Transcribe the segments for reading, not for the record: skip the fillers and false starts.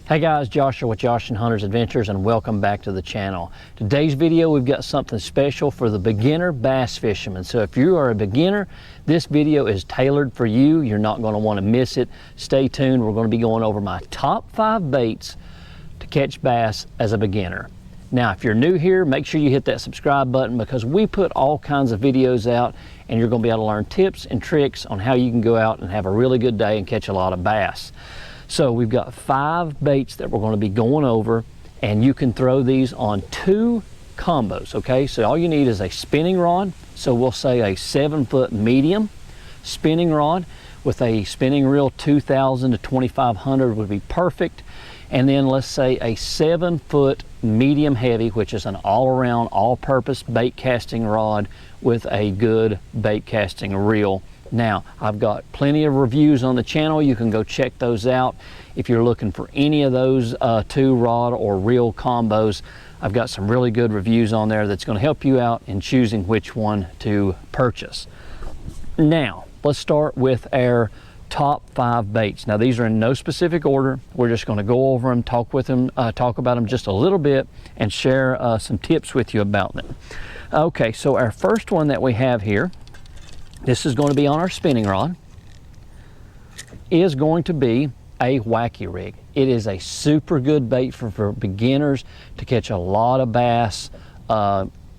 Hey guys, Joshua with Josh and Hunter's Adventures, and welcome back to the channel. Today's video, we've got something special for the beginner bass fisherman. So if you are a beginner, this video is tailored for you. You're not going to want to miss it. Stay tuned. We're going to be going over my top 5 baits to catch bass as a beginner. Now, if you're new here, make sure you hit that subscribe button because we put all kinds of videos out and you're going to be able to learn tips and tricks on how you can go out and have a really good day and catch a lot of bass. So we've got 5 baits that we're going to be going over, and you can throw these on 2 combos, okay? So all you need is a spinning rod. So we'll say a 7-foot medium spinning rod with a spinning reel 2,000 to 2,500 would be perfect. And then let's say a 7-foot medium heavy, which is an all-around, all-purpose bait casting rod with a good bait casting reel. Now, I've got plenty of reviews on the channel. You can go check those out. If you're looking for any of those 2 rod or reel combos, I've got some really good reviews on there that's going to help you out in choosing which one to purchase. Now, let's start with our top 5 baits. Now, these are in no specific order. We're just going to go over them, talk about them just a little bit, and share some tips with you about them. Okay, so our first one that we have here, this is going to be on our spinning rod, is going to be a wacky rig. It is a super good bait for beginners to catch a lot of bass,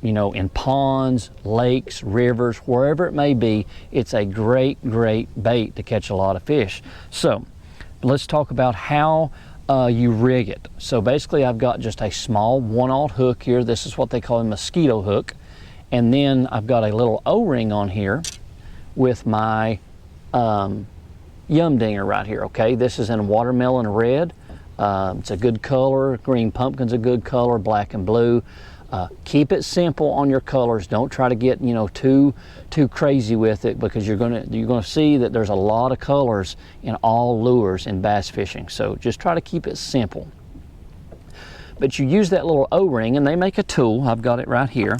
you know, in ponds, lakes, rivers, wherever it may be. It's a great bait to catch a lot of fish. So let's talk about how you rig it. So basically I've got just a small 1/0 hook here. This is what they call a mosquito hook. And then I've got a little O-ring on here with my yum dinger right here, okay? This is in watermelon red. It's a good color. Green pumpkin's a good color, black and blue. Keep it simple on your colors. Don't try to get, you know, too crazy with it, because you're gonna see that there's a lot of colors in all lures in bass fishing. So just try to keep it simple. But you use that little O-ring, and they make a tool. I've got it right here.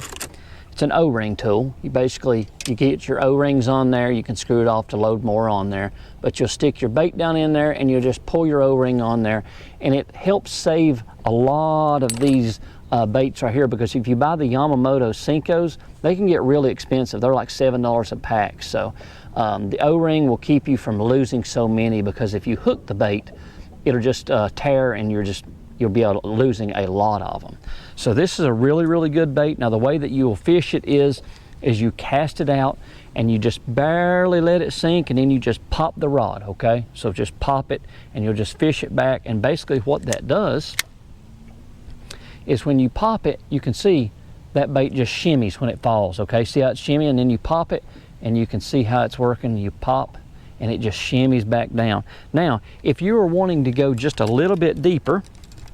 It's an O-ring tool. You get your O-rings on there. You can screw it off to load more on there, but you'll stick your bait down in there and you'll just pull your O-ring on there, and it helps save a lot of these baits right here, because if you buy the Yamamoto Senkos, they can get really expensive. They're like $7 a pack. So the O-ring will keep you from losing so many, because if you hook the bait, it'll just tear, and you'll be losing a lot of them. So this is a really good bait. Now, the way that you will fish it is you cast it out and you just barely let it sink, and then you just pop the rod, okay? So just pop it and you'll just fish it back. And basically what that does is when you pop it, you can see that bait just shimmies when it falls, okay? See how it's shimmying? And then you pop it and you can see how it's working. You pop and it just shimmies back down. Now, if you are wanting to go just a little bit deeper,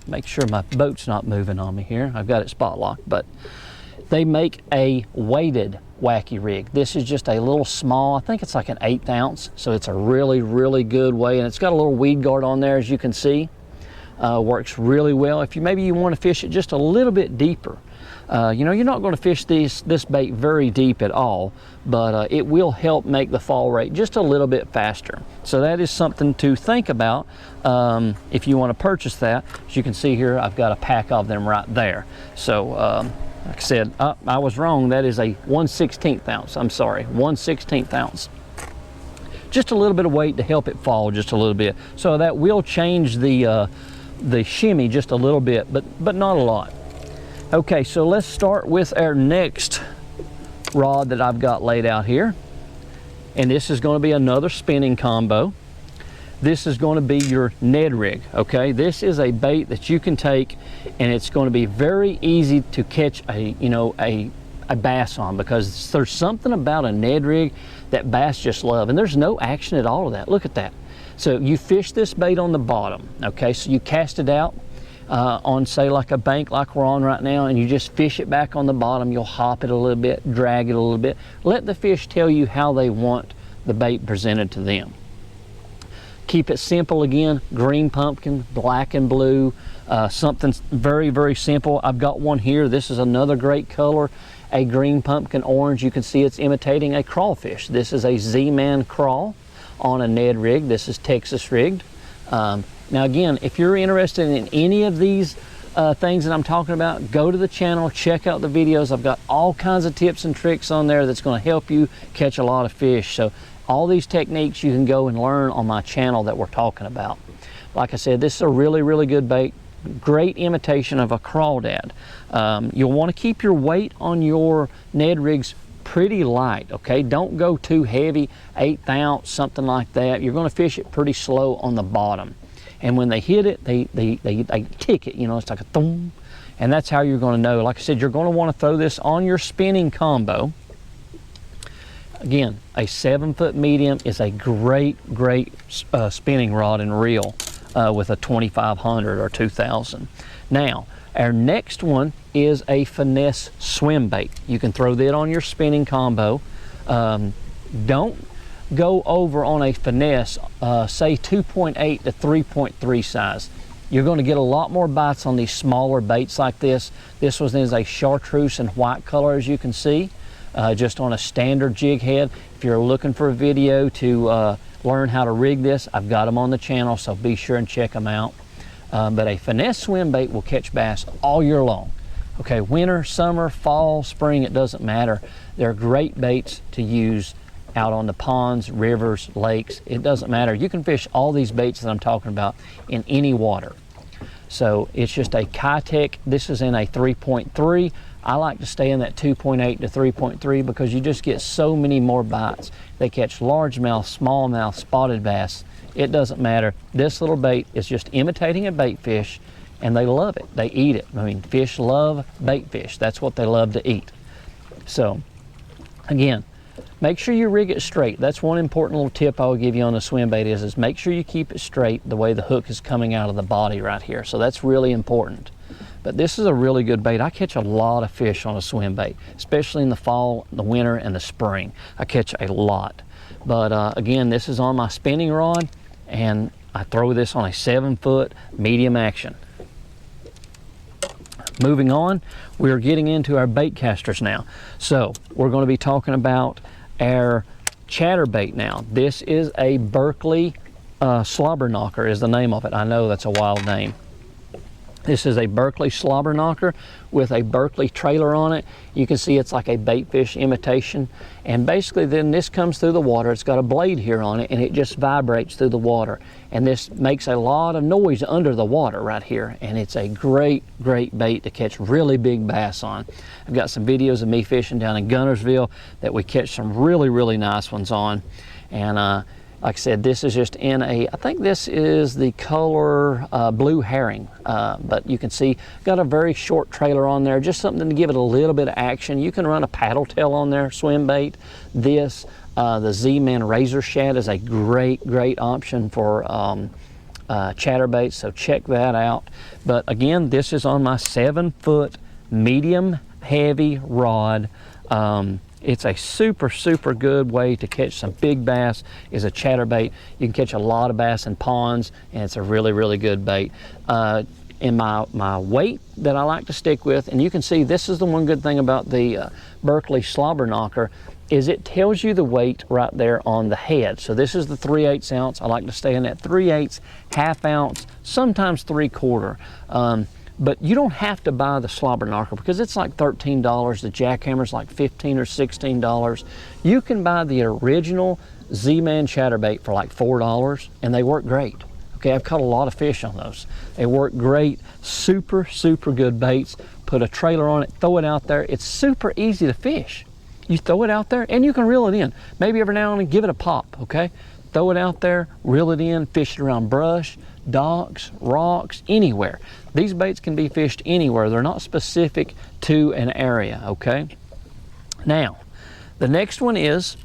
make sure my boat's not moving on me here. I've got it spot locked, but they make a weighted wacky rig. This is just a little small, I think it's like an 1/8 ounce. So it's a really good weight, and it's got a little weed guard on there, as you can see. Works really well. If maybe you want to fish it just a little bit deeper. You know, you're not going to fish this bait very deep at all, but it will help make the fall rate just a little bit faster. So that is something to think about if you want to purchase that. As you can see here, I've got a pack of them right there. So like I said, I was wrong. That is a 1/16 ounce. I'm sorry, 1/16 ounce. Just a little bit of weight to help it fall just a little bit. So that will change the shimmy just a little bit, but not a lot. Okay, so let's start with our next rod that I've got laid out here. And this is going to be another spinning combo. This is going to be your Ned rig, okay? This is a bait that you can take, and it's going to be very easy to catch a bass on, because there's something about a Ned rig that bass just love, and there's no action at all of that. Look at that. So you fish this bait on the bottom, okay? So you cast it out on, say, like a bank like we're on right now, and you just fish it back on the bottom. You'll hop it a little bit, drag it a little bit. Let the fish tell you how they want the bait presented to them. Keep it simple again, green pumpkin, black and blue, something very simple. I've got one here. This is another great color, a green pumpkin orange. You can see it's imitating a crawfish. This is a Z-Man crawl on a Ned rig. This is Texas rigged. Now again, if you're interested in any of these things that I'm talking about, go to the channel, check out the videos. I've got all kinds of tips and tricks on there that's going to help you catch a lot of fish. So all these techniques you can go and learn on my channel that we're talking about. Like I said, this is a really, really good bait. Great imitation of a crawdad. You'll want to keep your weight on your Ned rigs pretty light, okay? Don't go too heavy, 1/8 ounce, something like that. You're going to fish it pretty slow on the bottom. And when they hit it, they tick it, you know, it's like a thump. And that's how you're going to know. Like I said, you're going to want to throw this on your spinning combo. Again, a 7-foot medium is a great spinning rod and reel with a 2500 or 2000. Now, our next one is a Finesse swim bait. You can throw that on your spinning combo. Don't go over on a Finesse, say 2.8 to 3.3 size. You're going to get a lot more bites on these smaller baits like this. This one is a chartreuse and white color, as you can see, just on a standard jig head. If you're looking for a video to learn how to rig this, I've got them on the channel, so be sure and check them out. But a Finesse swim bait will catch bass all year long. Okay, winter, summer, fall, spring, it doesn't matter. They're great baits to use out on the ponds, rivers, lakes. It doesn't matter. You can fish all these baits that I'm talking about in any water. So it's just a Kitech. This is in a 3.3. I like to stay in that 2.8 to 3.3 because you just get so many more bites. They catch largemouth, smallmouth, spotted bass. It doesn't matter. This little bait is just imitating a bait fish, and they love it. They eat it. I mean, fish love bait fish. That's what they love to eat. So again, make sure you rig it straight. That's one important little tip I will give you on the swim bait is make sure you keep it straight the way the hook is coming out of the body right here. So that's really important. But this is a really good bait. I catch a lot of fish on a swim bait, especially in the fall, the winter, and the spring. I catch a lot. But again, this is on my spinning rod, and I throw this on a 7-foot medium action. Moving on, we're getting into our bait casters now. So we're going to be talking about our chatterbait now. This is a Berkeley slobber knocker is the name of it. I know that's a wild name. This is a Berkeley slobber knocker with a Berkeley trailer on it. You can see it's like a bait fish imitation. And basically then this comes through the water. It's got a blade here on it and it just vibrates through the water. And this makes a lot of noise under the water right here. And it's a great bait to catch really big bass on. I've got some videos of me fishing down in Gunnersville that we catch some really nice ones on. And like I said, this is just in a, I think this is the color blue herring, but you can see got a very short trailer on there, just something to give it a little bit of action. You can run a paddle tail on there, swim bait. This, the Z-Man Razor Shad is a great option for chatterbaits, so check that out. But again, this is on my 7-foot medium heavy rod. It's a super good way to catch some big bass is a chatterbait. You can catch a lot of bass in ponds, and it's a really good bait. And my weight that I like to stick with, and you can see this is the one good thing about the Berkeley slobber knocker, is it tells you the weight right there on the head. So this is the 3/8 ounce. I like to stay in that 3/8, half ounce, sometimes 3/4. But you don't have to buy the slobber knocker because it's like $13. The jackhammer's like $15 or $16. You can buy the original Z-Man chatterbait for like $4 and they work great. Okay, I've caught a lot of fish on those. They work great, super good baits. Put a trailer on it, throw it out there. It's super easy to fish. You throw it out there and you can reel it in. Maybe every now and then give it a pop, okay? Throw it out there, reel it in, fish it around brush, docks, rocks, anywhere. These baits can be fished anywhere. They're not specific to an area, okay? Now, the next one is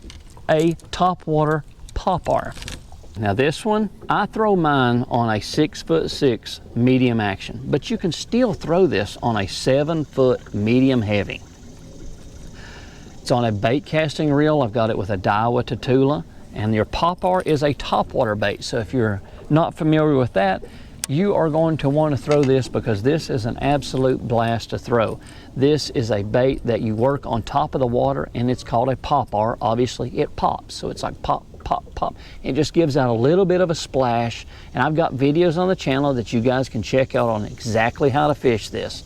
a Topwater popper. Now this one, I throw mine on a 6'6" medium action, but you can still throw this on a 7-foot medium heavy. It's on a bait casting reel. I've got it with a Daiwa Tatula, and your popper is a topwater bait. So if you're not familiar with that, you are going to want to throw this because this is an absolute blast to throw. This is a bait that you work on top of the water and it's called a popper. Obviously it pops, so it's like pop, pop, pop. It just gives out a little bit of a splash. And I've got videos on the channel that you guys can check out on exactly how to fish this.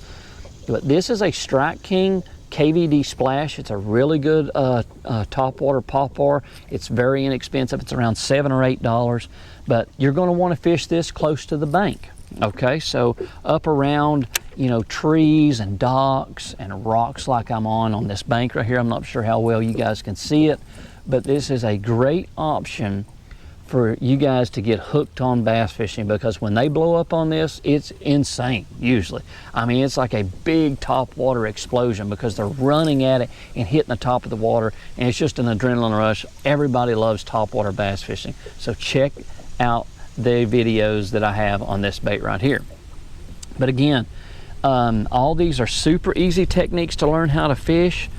But this is a Strike King KVD splash. It's a really good topwater popper. It's very inexpensive. It's around $7 or $8, but you're going to want to fish this close to the bank. Okay, so up around, you know, trees and docks and rocks like I'm on this bank right here. I'm not sure how well you guys can see it, but this is a great option for you guys to get hooked on bass fishing, because when they blow up on this, it's insane usually. I mean, it's like a big top water explosion because they're running at it and hitting the top of the water, and it's just an adrenaline rush. Everybody loves top water bass fishing. So check out the videos that I have on this bait right here. But again, all these are super easy techniques to learn how to fish.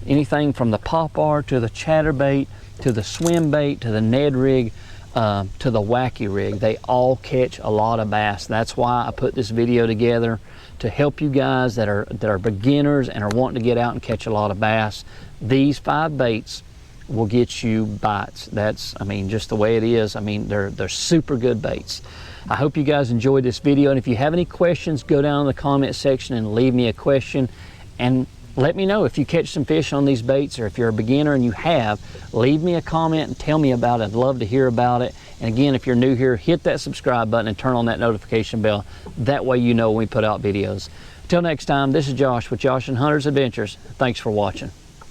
Anything from the popper to the chatterbait, to the swim bait, to the Ned rig, to the wacky rig. They all catch a lot of bass. That's why I put this video together, to help you guys that are beginners and are wanting to get out and catch a lot of bass. These 5 baits will get you bites. That's, I mean, just the way it is. I mean, they're super good baits. I hope you guys enjoyed this video, and if you have any questions, go down in the comment section and leave me a question, and let me know if you catch some fish on these baits, or if you're a beginner and you have, leave me a comment and tell me about it. I'd love to hear about it. And again, if you're new here, hit that subscribe button and turn on that notification bell. That way you know when we put out videos. Until next time, this is Josh with Josh and Hunter's Adventures. Thanks for watching.